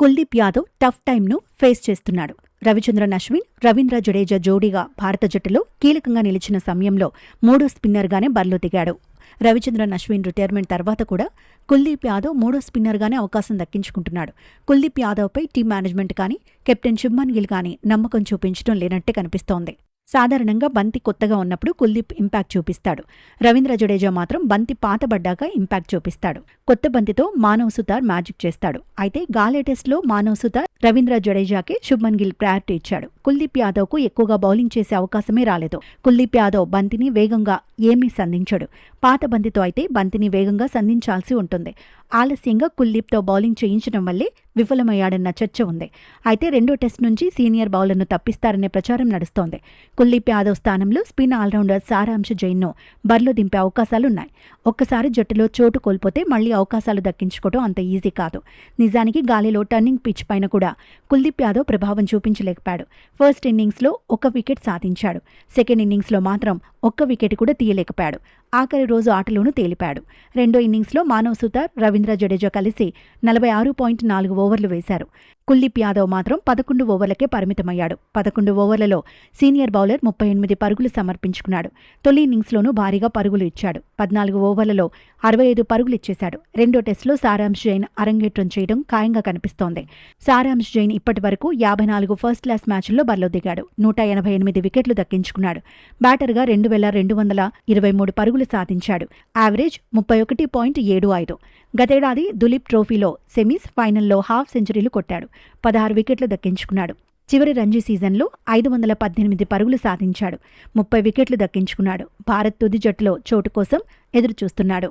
Kuldeep Yadav tough టైమ్ను face చేస్తున్నాడు. రవిచంద్రన్ అశ్విన్, రవీంద్ర జడేజా జోడీగా భారత జట్టులో కీలకంగా నిలిచిన సమయంలో మూడో స్పిన్నర్గానే బరిలో దిగాడు. రవిచంద్రన్ అశ్విన్ రిటైర్మెంట్ తర్వాత కూడా కుల్దీప్ యాదవ్ మూడో స్పిన్నర్గానే అవకాశం దక్కించుకుంటున్నాడు. కుల్దీప్ యాదవ్పై టీం మేనేజ్మెంట్ కానీ, కెప్టెన్ శుభ్మన్ గిల్ కానీ నమ్మకం చూపించడం లేనట్టే కనిపిస్తోంది. సాధారణంగా బంతి కొత్తగా ఉన్నప్పుడు కుల్దీప్ ఇంపాక్ట్ చూపిస్తాడు. రవీంద్ర జడేజా మాత్రం బంతి పాతబడ్డాక ఇంపాక్ట్ చూపిస్తాడు. కొత్త బంతితో మానవ్ సుతార్ మ్యాజిక్ చేస్తాడు. అయితే గాలే టెస్ట్లో మానవ్ సుతార్, రవీంద్ర జడేజాకే శుభ్మన్ గిల్ ప్రయారిటీ ఇచ్చాడు. కుల్దీప్ యాదవ్కు ఎక్కువగా బౌలింగ్ చేసే అవకాశమే రాలేదు. కుల్దీప్ యాదవ్ బంతిని వేగంగా ఏమీ సంధించడు. పాత బంతితో అయితే బంతిని వేగంగా సంధించాల్సి ఉంటుంది. ఆలస్యంగా కుల్దీప్తో బౌలింగ్ చేయించడం వల్లే విఫలమయ్యాడన్న చర్చ ఉంది. అయితే రెండో టెస్ట్ నుంచి సీనియర్ బౌలర్ను తప్పిస్తారనే ప్రచారం నడుస్తోంది. కుల్దీప్ యాదవ్ స్థానంలో స్పిన్ ఆల్రౌండర్ సారాంశ్ జైన్ను బరిలో దింపే అవకాశాలున్నాయి. ఒక్కసారి జట్టులో చోటు కోల్పోతే మళ్లీ అవకాశాలు దక్కించుకోవడం అంత ఈజీ కాదు. నిజానికి గాలిలో టర్నింగ్ పిచ్ పైన కూడా కుల్దీప్ యాదవ్ ప్రభావం చూపించలేకపోయాడు. ఫస్ట్ ఇన్నింగ్స్లో 1 వికెట్ సాధించాడు. సెకండ్ ఇన్నింగ్స్లో మాత్రం 1 వికెట్ కూడా తీయలేకపోయాడు. ఆఖరి రోజు ఆటలోనూ తేలిపాడు. రెండో ఇన్నింగ్స్లో మానవ్ సుతార్, రవీంద్ర జడేజా కలిసి 46.4 ఓవర్లు వేశారు. కుల్దీప్ యాదవ్ మాత్రం 11 ఓవర్లకే పరిమితమయ్యాడు. 11 ఓవర్లలో సీనియర్ బౌలర్ 38 పరుగులు సమర్పించుకున్నాడు. తొలి ఇన్నింగ్స్లోనూ భారీగా పరుగులు ఇచ్చాడు. 14 ఓవర్లలో 65 పరుగులు ఇచ్చేశాడు. రెండో టెస్టులో సారాంశ్ జైన్ అరంగేట్రం చేయడం ఖాయంగా కనిపిస్తోంది. సారాంశ్ జైన్ ఇప్పటి వరకు 54 ఫస్ట్ క్లాస్ మ్యాచ్ల్లో బరిలో దిగాడు. 188 వికెట్లు దక్కించుకున్నాడు. బ్యాటర్గా 2223 పరుగులు సాధించాడు. యావరేజ్ 31.75. గతేడాది దులీప్ ట్రోఫీలో సెమీస్, ఫైనల్లో హాఫ్ సెంచరీలు కొట్టాడు. 16 వికెట్లు దక్కించుకున్నాడు. చివరి రంజీ సీజన్లో 518 పరుగులు సాధించాడు. 30 వికెట్లు దక్కించుకున్నాడు. భారత్ తుది జట్టులో చోటు కోసం ఎదురుచూస్తున్నాడు.